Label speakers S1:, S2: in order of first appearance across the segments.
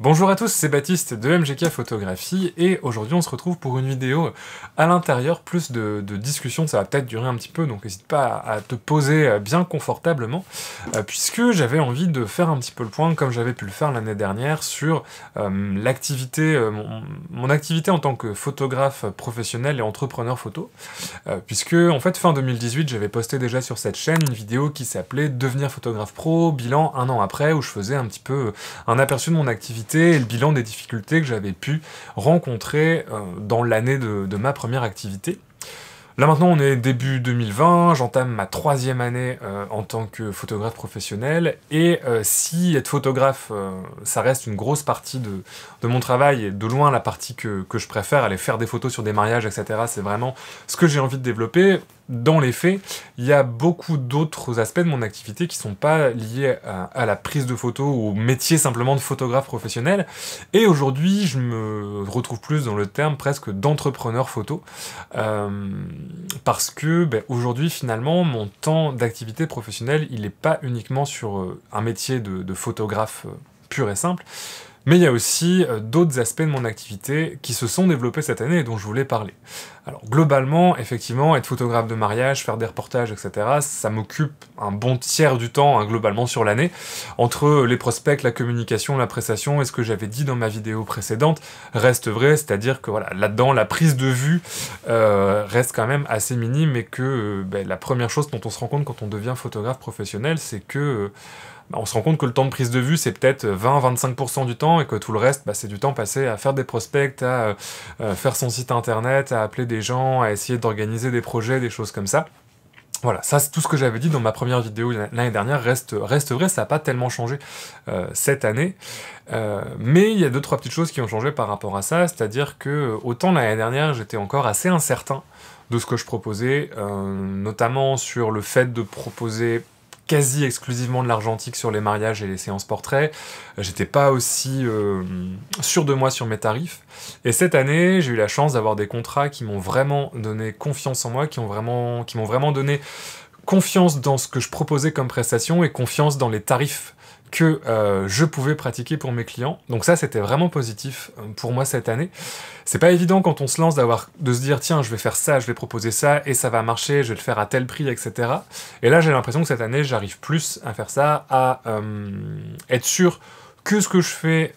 S1: Bonjour à tous, c'est Baptiste de MGK Photographie et aujourd'hui on se retrouve pour une vidéo à l'intérieur, plus de discussion, ça va peut-être durer un petit peu donc n'hésite pas à te poser bien confortablement puisque j'avais envie de faire un petit peu le point comme j'avais pu le faire l'année dernière sur l'activité, mon activité en tant que photographe professionnel et entrepreneur photo puisque en fait fin 2018 j'avais posté déjà sur cette chaîne une vidéo qui s'appelait Devenir photographe pro, bilan un an après où je faisais un petit peu un aperçu de mon activité et le bilan des difficultés que j'avais pu rencontrer dans l'année de ma première activité. Là maintenant on est début 2020, j'entame ma 3e année en tant que photographe professionnel et si être photographe ça reste une grosse partie de mon travail et de loin la partie que je préfère, aller faire des photos sur des mariages etc, c'est vraiment ce que j'ai envie de développer. Dans les faits, il y a beaucoup d'autres aspects de mon activité qui sont pas liés à la prise de photos ou au métier simplement de photographe professionnel. Et aujourd'hui, je me retrouve plus dans le terme presque d'entrepreneur photo. Parce que aujourd'hui, finalement, mon temps d'activité professionnelle, il n'est pas uniquement sur un métier de photographe pur et simple, mais il y a aussi d'autres aspects de mon activité qui se sont développés cette année et dont je voulais parler. Alors globalement, effectivement, être photographe de mariage, faire des reportages, etc., ça m'occupe un bon tiers du temps, hein, globalement, sur l'année, entre les prospects, la communication, la prestation, et ce que j'avais dit dans ma vidéo précédente reste vrai, c'est-à-dire que voilà, là-dedans, la prise de vue reste quand même assez minime, et que la première chose dont on se rend compte quand on devient photographe professionnel, c'est que on se rend compte que le temps de prise de vue, c'est peut-être 20-25% du temps, et que tout le reste, c'est du temps passé à faire des prospects, à faire son site internet, à appeler des gens, à essayer d'organiser des projets, des choses comme ça. Voilà, ça c'est tout ce que j'avais dit dans ma première vidéo l'année dernière, reste vrai, ça n'a pas tellement changé cette année. Mais il y a 2-3 petites choses qui ont changé par rapport à ça, c'est-à-dire que autant l'année dernière, j'étais encore assez incertain de ce que je proposais, notamment sur le fait de proposer quasi exclusivement de l'argentique sur les mariages et les séances portraits. J'étais pas aussi sûr de moi sur mes tarifs. Et cette année, j'ai eu la chance d'avoir des contrats qui m'ont vraiment donné confiance en moi, qui m'ont vraiment donné confiance dans ce que je proposais comme prestation et confiance dans les tarifs que je pouvais pratiquer pour mes clients. Donc ça, c'était vraiment positif pour moi cette année. C'est pas évident quand on se lance de se dire tiens, je vais faire ça, je vais proposer ça, et ça va marcher, je vais le faire à tel prix, etc. Et là, j'ai l'impression que cette année, j'arrive plus à faire ça, à être sûr que ce que je fais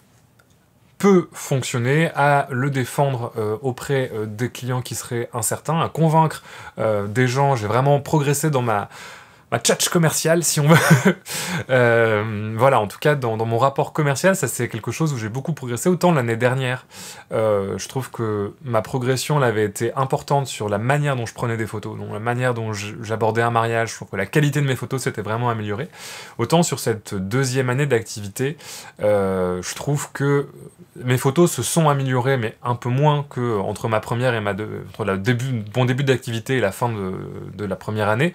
S1: peut fonctionner, à le défendre auprès des clients qui seraient incertains, à convaincre des gens. J'ai vraiment progressé dans ma tchatch commerciale, si on veut. Voilà, en tout cas, dans mon rapport commercial, ça c'est quelque chose où j'ai beaucoup progressé. Autant l'année dernière, je trouve que ma progression avait été importante sur la manière dont je prenais des photos, donc la manière dont j'abordais un mariage, je trouve que la qualité de mes photos s'était vraiment améliorée. Autant sur cette 2e année d'activité, je trouve que mes photos se sont améliorées, mais un peu moins que entre ma première et entre mon début d'activité et la fin de la première année.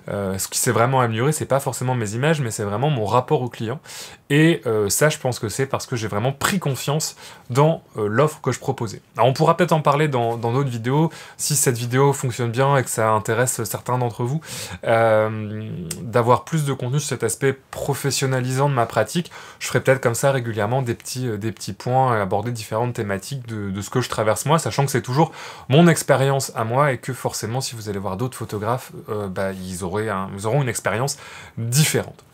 S1: Ce qui s'est vraiment amélioré, c'est pas forcément mes images, mais c'est vraiment mon rapport au client. Et ça, je pense que c'est parce que j'ai vraiment pris confiance dans l'offre que je proposais. Alors, on pourra peut-être en parler dans d'autres vidéos, si cette vidéo fonctionne bien et que ça intéresse certains d'entre vous, d'avoir plus de contenu sur cet aspect professionnalisant de ma pratique. Je ferai peut-être comme ça régulièrement des petits points, et aborder différentes thématiques de ce que je traverse moi, sachant que c'est toujours mon expérience à moi, et que forcément, si vous allez voir d'autres photographes, ils auront une expérience différente.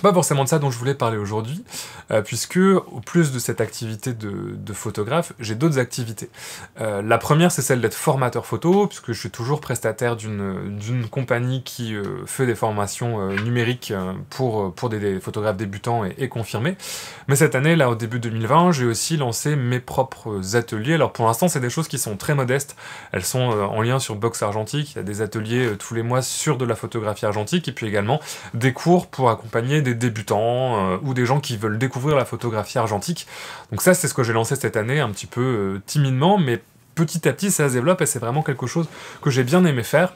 S1: Pas forcément de ça dont je voulais parler aujourd'hui, puisque, au plus de cette activité de photographe, j'ai d'autres activités. La première, c'est celle d'être formateur photo, puisque je suis toujours prestataire d'une compagnie qui fait des formations numériques pour des photographes débutants et confirmés. Mais cette année, là, au début 2020, j'ai aussi lancé mes propres ateliers. Alors pour l'instant, c'est des choses qui sont très modestes. Elles sont en lien sur Box Argentique. Il y a des ateliers tous les mois sur de la photographie argentique, et puis également des cours pour accompagner des débutants ou des gens qui veulent découvrir la photographie argentique. Donc ça, c'est ce que j'ai lancé cette année, un petit peu timidement, mais petit à petit, ça se développe, et c'est vraiment quelque chose que j'ai bien aimé faire,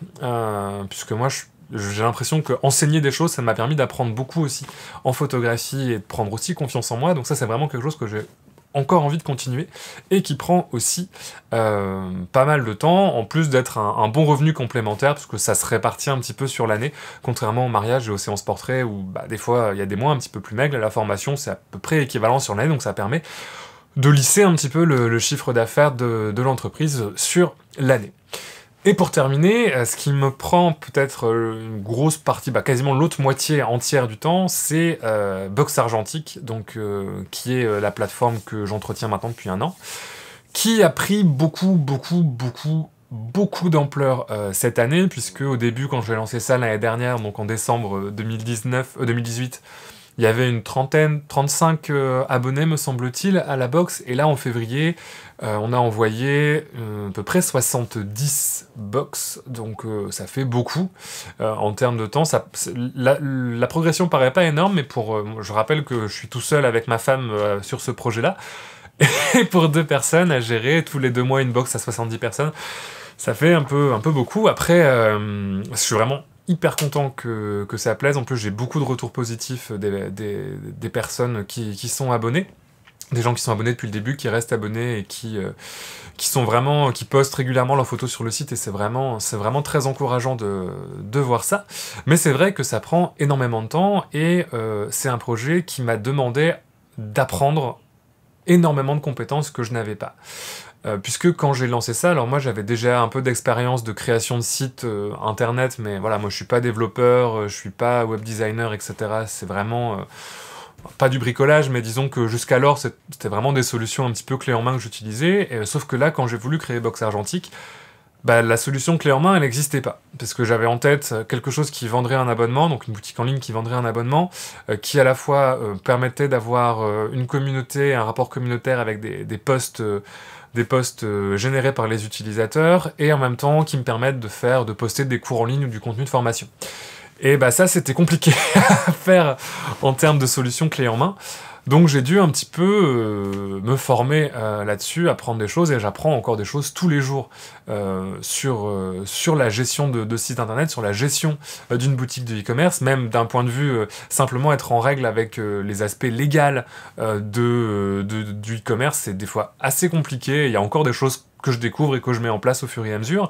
S1: puisque moi, j'ai l'impression que enseigner des choses, ça m'a permis d'apprendre beaucoup aussi en photographie et de prendre aussi confiance en moi. Donc ça, c'est vraiment quelque chose que j'ai encore envie de continuer, et qui prend aussi pas mal de temps, en plus d'être un bon revenu complémentaire, parce que ça se répartit un petit peu sur l'année, contrairement au mariage et aux séances portraits, où des fois il y a des mois un petit peu plus maigres, la formation c'est à peu près équivalent sur l'année, donc ça permet de lisser un petit peu le chiffre d'affaires de l'entreprise sur l'année. Et pour terminer, ce qui me prend peut-être une grosse partie, quasiment l'autre moitié entière du temps, c'est Box Argentique, donc, qui est la plateforme que j'entretiens maintenant depuis 1 an, qui a pris beaucoup d'ampleur cette année, puisque au début, quand j'ai lancé ça l'année dernière, donc en décembre 2018, il y avait une 35 abonnés, me semble-t-il, à la box, et là, en février, on a envoyé à peu près 70 box, donc ça fait beaucoup en termes de temps. La progression paraît pas énorme, mais je rappelle que je suis tout seul avec ma femme sur ce projet-là, et pour 2 personnes à gérer, tous les 2 mois une box à 70 personnes, ça fait un peu beaucoup. Après, je suis vraiment hyper content que ça plaise. En plus, j'ai beaucoup de retours positifs des personnes qui sont abonnées. Des gens qui sont abonnés depuis le début, qui restent abonnés et qui postent régulièrement leurs photos sur le site, et c'est vraiment très encourageant de voir ça. Mais c'est vrai que ça prend énormément de temps, et c'est un projet qui m'a demandé d'apprendre énormément de compétences que je n'avais pas. Puisque quand j'ai lancé ça, alors moi j'avais déjà un peu d'expérience de création de sites internet, mais voilà, moi je suis pas développeur, je suis pas web designer, etc. C'est vraiment pas du bricolage, mais disons que jusqu'alors c'était vraiment des solutions un petit peu clé en main que j'utilisais, sauf que là, quand j'ai voulu créer Box Argentique, la solution clé en main, elle n'existait pas. Parce que j'avais en tête quelque chose qui vendrait un abonnement, donc une boutique en ligne qui vendrait un abonnement, qui à la fois permettait d'avoir une communauté, un rapport communautaire avec des posts générés par les utilisateurs, et en même temps qui me permettent de poster des cours en ligne ou du contenu de formation. Et ça, c'était compliqué à faire en termes de solutions clé en main. Donc j'ai dû un petit peu me former là-dessus, apprendre des choses, et j'apprends encore des choses tous les jours sur la gestion de sites internet, sur la gestion d'une boutique de e-commerce, même d'un point de vue simplement être en règle avec les aspects légaux du e-commerce. C'est des fois assez compliqué, il y a encore des choses que je découvre et que je mets en place au fur et à mesure.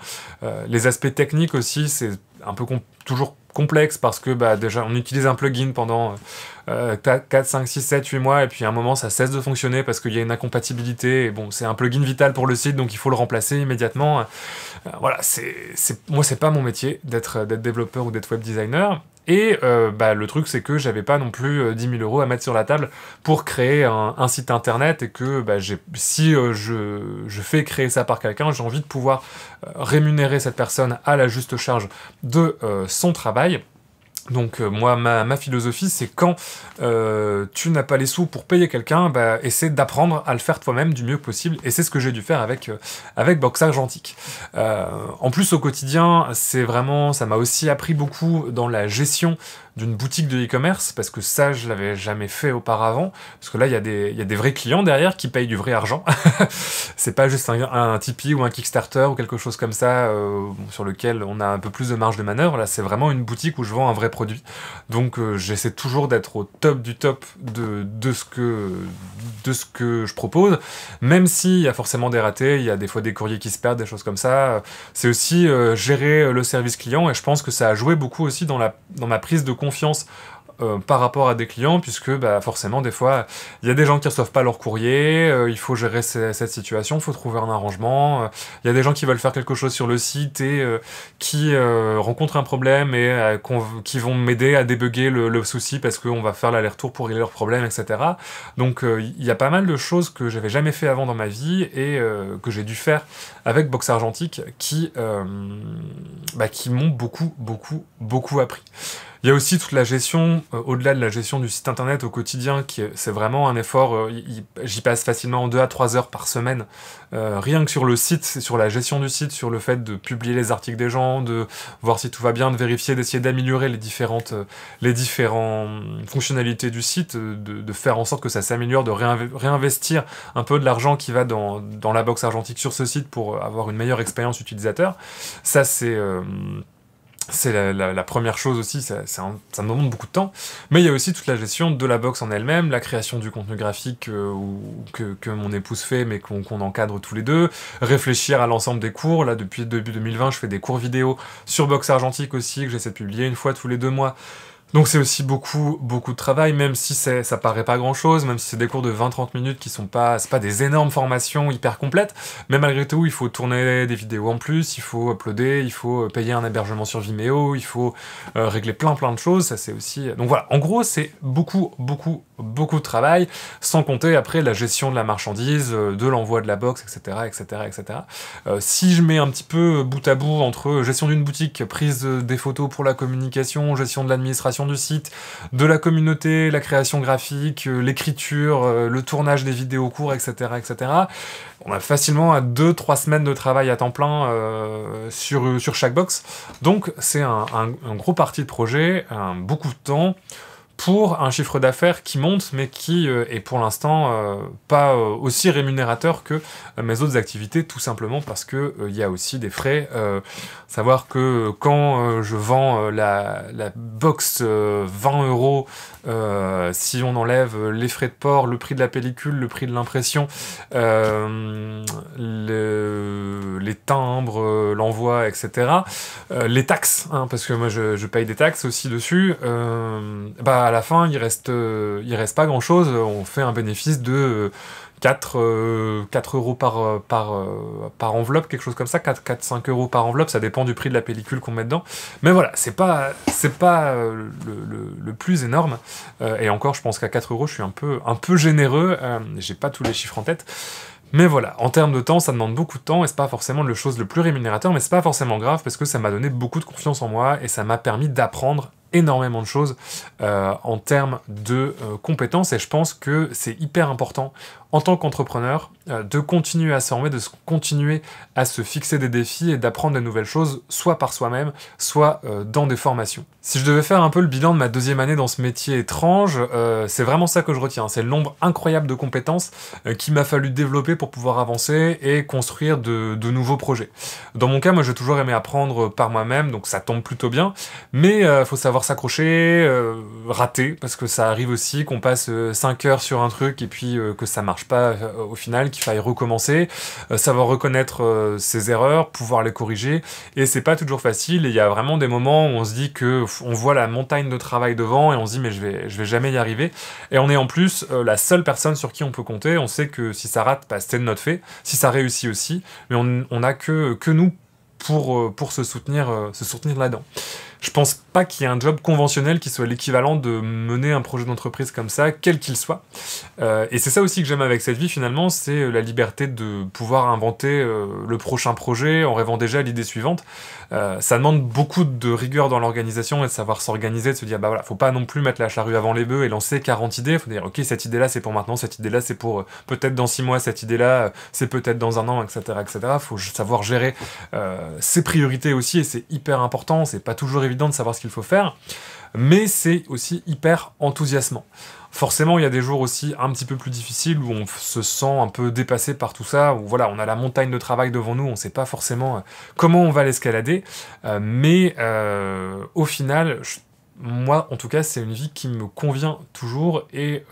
S1: Les aspects techniques aussi, c'est un peu toujours complexe, parce que déjà on utilise un plugin pendant 4, 5, 6, 7, 8 mois, et puis à un moment ça cesse de fonctionner parce qu'il y a une incompatibilité, et bon, c'est un plugin vital pour le site, donc il faut le remplacer immédiatement. Voilà, moi c'est pas mon métier d'être développeur ou d'être web designer. Et le truc, c'est que j'avais pas non plus 10 000 € à mettre sur la table pour créer un site internet, et que si je fais créer ça par quelqu'un, j'ai envie de pouvoir rémunérer cette personne à la juste charge de son travail. Donc moi, ma philosophie, c'est quand tu n'as pas les sous pour payer quelqu'un, essaie d'apprendre à le faire toi-même du mieux possible, et c'est ce que j'ai dû faire avec Box Argentique. En plus, au quotidien, ça m'a aussi appris beaucoup dans la gestion d'une boutique de e-commerce, parce que ça, je l'avais jamais fait auparavant, parce que là, il y a des vrais clients derrière qui payent du vrai argent. C'est pas juste un Tipeee ou un Kickstarter ou quelque chose comme ça, sur lequel on a un peu plus de marge de manœuvre. Là, c'est vraiment une boutique où je vends un vrai produit. Donc, j'essaie toujours d'être au top du top de ce que je propose, même s'il y a forcément des ratés, il y a des fois des courriers qui se perdent, des choses comme ça. C'est aussi gérer le service client, et je pense que ça a joué beaucoup aussi dans ma prise de confiance par rapport à des clients, puisque forcément des fois il y a des gens qui reçoivent pas leur courrier, il faut gérer cette situation, il faut trouver un arrangement, il y a des gens qui veulent faire quelque chose sur le site et qui rencontrent un problème et qui vont m'aider à débugger le souci, parce qu'on va faire l'aller-retour pour régler leur problème, etc. Donc il y a pas mal de choses que j'avais jamais fait avant dans ma vie, et que j'ai dû faire avec Box Argentique, qui m'ont beaucoup appris. Il y a aussi toute la gestion, au-delà de la gestion du site internet au quotidien, c'est vraiment un effort, j'y passe facilement 2 à 3 heures par semaine, rien que sur le site, c'est sur la gestion du site, sur le fait de publier les articles des gens, de voir si tout va bien, de vérifier, d'essayer d'améliorer les différentes fonctionnalités du site, de faire en sorte que ça s'améliore, de réinvestir un peu de l'argent qui va dans la Box Argentique sur ce site pour avoir une meilleure expérience utilisateur. Ça, C'est la première chose aussi, ça me demande beaucoup de temps. Mais il y a aussi toute la gestion de la box en elle-même, la création du contenu graphique que mon épouse fait, mais qu'on encadre tous les deux, réfléchir à l'ensemble des cours. Là, depuis début 2020, je fais des cours vidéo sur Boxe Argentique aussi, que j'essaie de publier une fois tous les 2 mois. Donc c'est aussi beaucoup de travail, même si ça paraît pas grand chose, même si c'est des cours de 20-30 minutes qui sont pas, c'est pas des énormes formations hyper complètes, mais malgré tout, il faut tourner des vidéos en plus, il faut uploader, il faut payer un hébergement sur Vimeo, il faut régler plein de choses, ça c'est aussi... Donc voilà, en gros, c'est beaucoup de travail, sans compter après la gestion de la marchandise, de l'envoi de la box, etc. Si je mets un petit peu bout à bout entre gestion d'une boutique, prise des photos pour la communication, gestion de l'administration du site, de la communauté, la création graphique, l'écriture, le tournage des vidéos courts, etc., on a facilement à 2-3 semaines de travail à temps plein sur chaque box. Donc c'est un gros parti de projet, beaucoup de temps, pour un chiffre d'affaires qui monte, mais qui est pour l'instant pas aussi rémunérateur que mes autres activités, tout simplement parce que il y a aussi des frais. Savoir que quand je vends la box 20 €, si on enlève les frais de port, le prix de la pellicule, le prix de l'impression, les timbres, l'envoi, etc., les taxes, hein, parce que moi je paye des taxes aussi dessus, à la fin il reste pas grand chose, on fait un bénéfice de 4 € par enveloppe, quelque chose comme ça, 4-5 € par enveloppe, ça dépend du prix de la pellicule qu'on met dedans. Mais voilà, c'est pas le plus énorme, et encore je pense qu'à 4 € je suis un peu généreux, j'ai pas tous les chiffres en tête. Mais voilà, en termes de temps, ça demande beaucoup de temps, et c'est pas forcément la chose le plus rémunérateur, mais c'est pas forcément grave, parce que ça m'a donné beaucoup de confiance en moi, et ça m'a permis d'apprendre énormément de choses en termes de compétences, et je pense que c'est hyper important en tant qu'entrepreneur de continuer à se former, de continuer à se fixer des défis et d'apprendre de nouvelles choses, soit par soi-même, soit dans des formations. Si je devais faire un peu le bilan de ma 2e année dans ce métier étrange, c'est vraiment ça que je retiens, c'est le nombre incroyable de compétences qu'il m'a fallu développer pour pouvoir avancer et construire de nouveaux projets. Dans mon cas, moi j'ai toujours aimé apprendre par moi-même, donc ça tombe plutôt bien, mais faut savoir s'accrocher, rater, parce que ça arrive aussi qu'on passe 5 heures sur un truc et puis que ça marche pas au final, qu'il faille recommencer, savoir reconnaître ses erreurs, pouvoir les corriger, et c'est pas toujours facile, et il y a vraiment des moments où on se dit que on voit la montagne de travail devant, et on se dit mais je vais jamais y arriver, et on est en plus la seule personne sur qui on peut compter, on sait que si ça rate, c'est de notre fait, si ça réussit aussi, mais on a que nous pour se soutenir là-dedans. Je pense pas qu'il y ait un job conventionnel qui soit l'équivalent de mener un projet d'entreprise comme ça, quel qu'il soit. Et c'est ça aussi que j'aime avec cette vie finalement, c'est la liberté de pouvoir inventer le prochain projet en rêvant déjà à l'idée suivante. Ça demande beaucoup de rigueur dans l'organisation et de savoir s'organiser, de se dire bah voilà, faut pas non plus mettre la charrue avant les bœufs et lancer 40 idées, faut dire ok, cette idée-là c'est pour maintenant, cette idée-là c'est pour peut-être dans 6 mois, cette idée-là c'est peut-être dans 1 an, etc. Faut savoir gérer ses priorités aussi, et c'est hyper important, c'est pas toujours évident de savoir ce qu'il faut faire, mais c'est aussi hyper enthousiasmant. Forcément, il y a des jours aussi un petit peu plus difficiles où on se sent un peu dépassé par tout ça, où voilà, on a la montagne de travail devant nous, on sait pas forcément comment on va l'escalader, mais au final, moi, en tout cas, c'est une vie qui me convient toujours et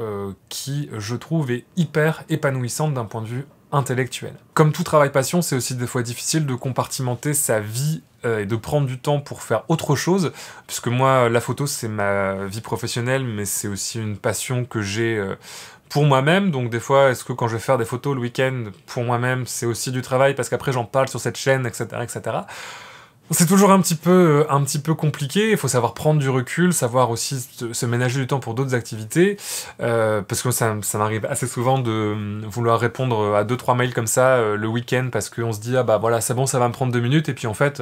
S1: qui, je trouve, est hyper épanouissante d'un point de vue intellectuel. Comme tout travail passion, c'est aussi des fois difficile de compartimenter sa vie et de prendre du temps pour faire autre chose, puisque moi, la photo, c'est ma vie professionnelle, mais c'est aussi une passion que j'ai pour moi-même, donc des fois, est-ce que quand je vais faire des photos le week-end, pour moi-même, c'est aussi du travail, parce qu'après j'en parle sur cette chaîne, etc. C'est toujours un petit peu compliqué, il faut savoir prendre du recul, savoir aussi se ménager du temps pour d'autres activités, parce que ça m'arrive assez souvent de vouloir répondre à 2-3 mails comme ça le week-end, parce qu'on se dit ah bah voilà c'est bon, ça va me prendre 2 minutes, et puis en fait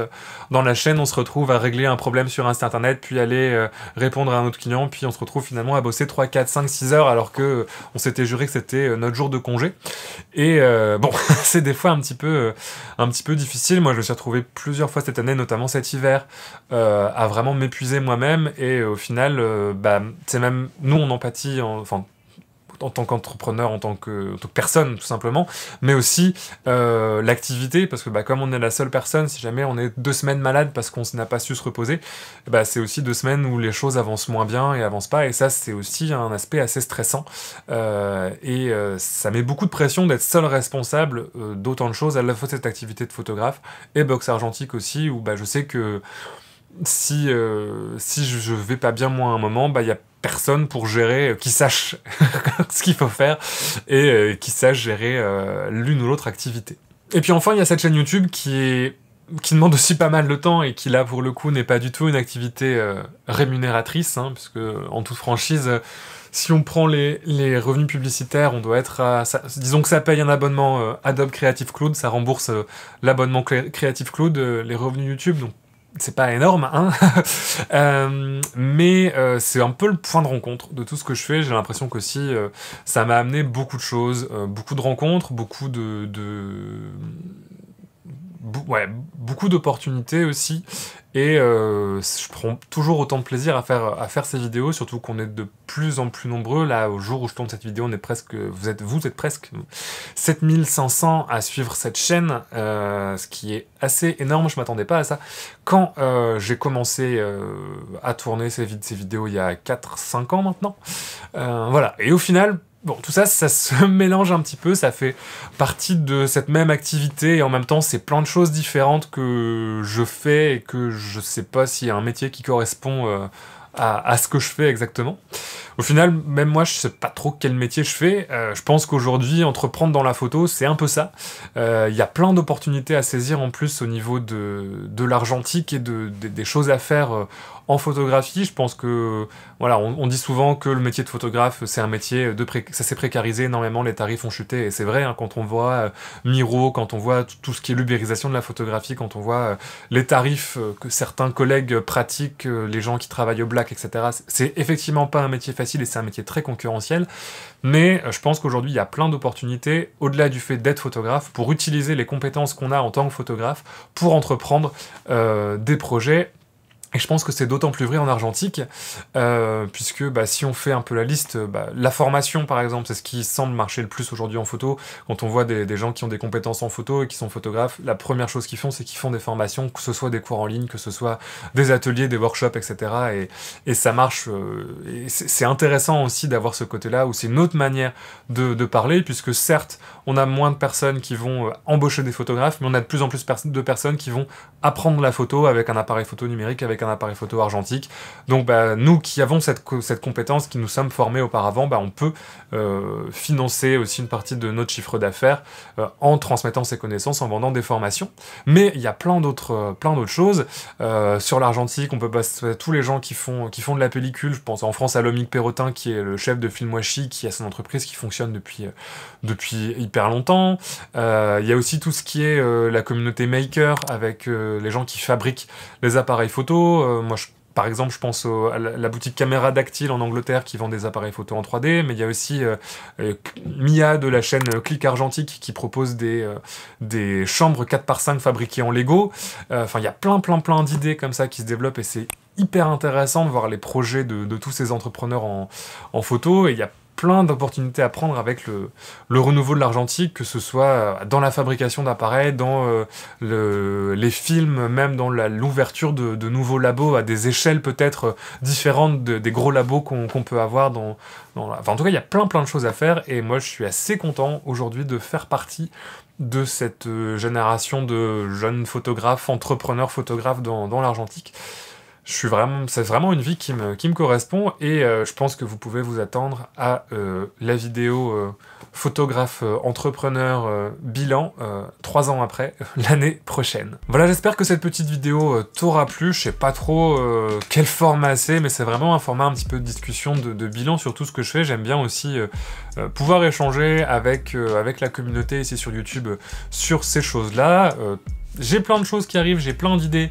S1: dans la chaîne on se retrouve à régler un problème sur un site internet, puis aller répondre à un autre client, puis on se retrouve finalement à bosser 3, 4, 5, 6 heures alors que on s'était juré que c'était notre jour de congé, et bon c'est des fois un petit peu difficile. Moi je me suis retrouvé plusieurs fois cette année, notamment cet hiver, à vraiment m'épuiser moi-même, et au final, c'est même nous on en pâtit, enfin tant qu'entrepreneur, en tant que personne tout simplement, mais aussi l'activité, parce que comme on est la seule personne, si jamais on est 2 semaines malade parce qu'on n'a pas su se reposer, c'est aussi 2 semaines où les choses avancent moins bien et avancent pas, et ça c'est aussi un aspect assez stressant, ça met beaucoup de pression d'être seul responsable d'autant de choses, à la fois cette activité de photographe et boxe argentique aussi, où je sais que si je vais pas bien moi à un moment, il y a personne pour gérer, qui sache ce qu'il faut faire et qui sache gérer l'une ou l'autre activité. Et puis enfin, il y a cette chaîne YouTube qui demande aussi pas mal de temps et qui là pour le coup n'est pas du tout une activité rémunératrice, puisque en toute franchise, si on prend les revenus publicitaires, on doit être à... disons que ça paye un abonnement Adobe Creative Cloud, ça rembourse l'abonnement Creative Cloud, les revenus YouTube, donc c'est pas énorme, mais c'est un peu le point de rencontre de tout ce que je fais. J'ai l'impression qu'aussi ça m'a amené beaucoup de choses, beaucoup de rencontres, beaucoup beaucoup d'opportunités aussi, et je prends toujours autant de plaisir à faire ces vidéos, surtout qu'on est de plus en plus nombreux. Là, au jour où je tourne cette vidéo, vous êtes presque 7500 à suivre cette chaîne, ce qui est assez énorme. Je m'attendais pas à ça. Quand j'ai commencé à tourner ces vidéos il y a 4-5 ans maintenant, voilà, et au final, bon, tout ça, ça se mélange un petit peu, ça fait partie de cette même activité, et en même temps, c'est plein de choses différentes que je fais, et que je sais pas s'il y a un métier qui correspond à ce que je fais exactement. Au final, même moi, je sais pas trop quel métier je fais. Je pense qu'aujourd'hui, entreprendre dans la photo, c'est un peu ça. Il y a plein d'opportunités à saisir en plus au niveau de l'argentique et des choses à faire en photographie. Je pense que, voilà, on dit souvent que le métier de photographe, c'est un métier ça s'est précarisé énormément, les tarifs ont chuté, et c'est vrai, quand on voit Miro, quand on voit tout ce qui est l'ubérisation de la photographie, quand on voit les tarifs que certains collègues pratiquent, les gens qui travaillent au black, etc., c'est effectivement pas un métier facile, et c'est un métier très concurrentiel, mais je pense qu'aujourd'hui, il y a plein d'opportunités, au-delà du fait d'être photographe, pour utiliser les compétences qu'on a en tant que photographe, pour entreprendre des projets. Et je pense que c'est d'autant plus vrai en argentique, puisque si on fait un peu la liste, la formation par exemple, c'est ce qui semble marcher le plus aujourd'hui en photo. Quand on voit des gens qui ont des compétences en photo et qui sont photographes, la première chose qu'ils font, c'est qu'ils font des formations, que ce soit des cours en ligne, que ce soit des ateliers, des workshops, etc. Et ça marche, et c'est intéressant aussi d'avoir ce côté-là, où c'est une autre manière de parler, puisque certes, on a moins de personnes qui vont embaucher des photographes, mais on a de plus en plus de personnes qui vont apprendre la photo avec un appareil photo numérique, avec un appareil photo argentique. Donc nous qui avons cette compétence, qui nous sommes formés auparavant, on peut financer aussi une partie de notre chiffre d'affaires en transmettant ces connaissances, en vendant des formations. Mais il y a plein d'autres choses. Sur l'argentique, on peut passer tous les gens qui font de la pellicule. Je pense en France à Lomique Perrotin, qui est le chef de Filmwashi, qui a son entreprise qui fonctionne depuis hyper longtemps. Il y a aussi tout ce qui est la communauté maker, avec les gens qui fabriquent les appareils photo. Moi, par exemple, je pense à la boutique Caméra Dactyle en Angleterre, qui vend des appareils photo en 3D, mais il y a aussi Mia de la chaîne Click Argentique, qui propose des chambres 4x5 fabriquées en Lego. Enfin, il y a plein d'idées comme ça qui se développent, et c'est hyper intéressant de voir les projets de tous ces entrepreneurs en photo, et il y a plein d'opportunités à prendre avec le renouveau de l'argentique, que ce soit dans la fabrication d'appareils, dans les films, même dans l'ouverture de nouveaux labos à des échelles peut-être différentes des gros labos qu'on peut avoir Enfin, en tout cas, il y a plein de choses à faire, et moi je suis assez content aujourd'hui de faire partie de cette génération de jeunes photographes, entrepreneurs photographes dans l'argentique. C'est vraiment une vie qui me correspond, et je pense que vous pouvez vous attendre à la vidéo photographe entrepreneur bilan 3 ans après, l'année prochaine. Voilà, j'espère que cette petite vidéo t'aura plu. Je sais pas trop quel format c'est, mais c'est vraiment un format un petit peu de discussion, de bilan sur tout ce que je fais. J'aime bien aussi pouvoir échanger avec la communauté ici sur YouTube sur ces choses-là. J'ai plein de choses qui arrivent, j'ai plein d'idées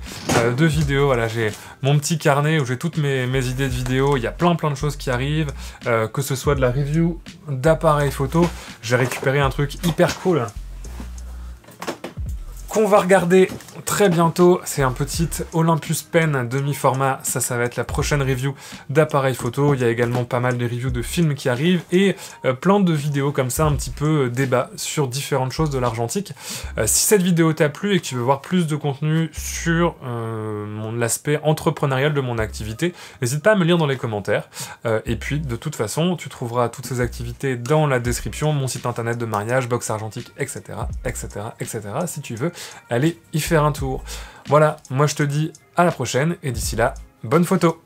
S1: de vidéos. Voilà, j'ai mon petit carnet où j'ai toutes mes idées de vidéos. Il y a plein de choses qui arrivent, que ce soit de la review d'appareils photo. J'ai récupéré un truc hyper cool qu'on va regarder très bientôt. C'est un petit Olympus Pen demi-format. Ça va être la prochaine review d'appareils photo. Il y a également pas mal de reviews de films qui arrivent et plein de vidéos comme ça, un petit peu débat sur différentes choses de l'argentique. Si cette vidéo t'a plu et que tu veux voir plus de contenu sur l'aspect entrepreneurial de mon activité, n'hésite pas à me lire dans les commentaires. Et puis, de toute façon, tu trouveras toutes ces activités dans la description, mon site internet de mariage, box argentique, etc., etc., etc., si tu veux aller y faire un tour. Voilà, moi je te dis à la prochaine, et d'ici là, bonne photo!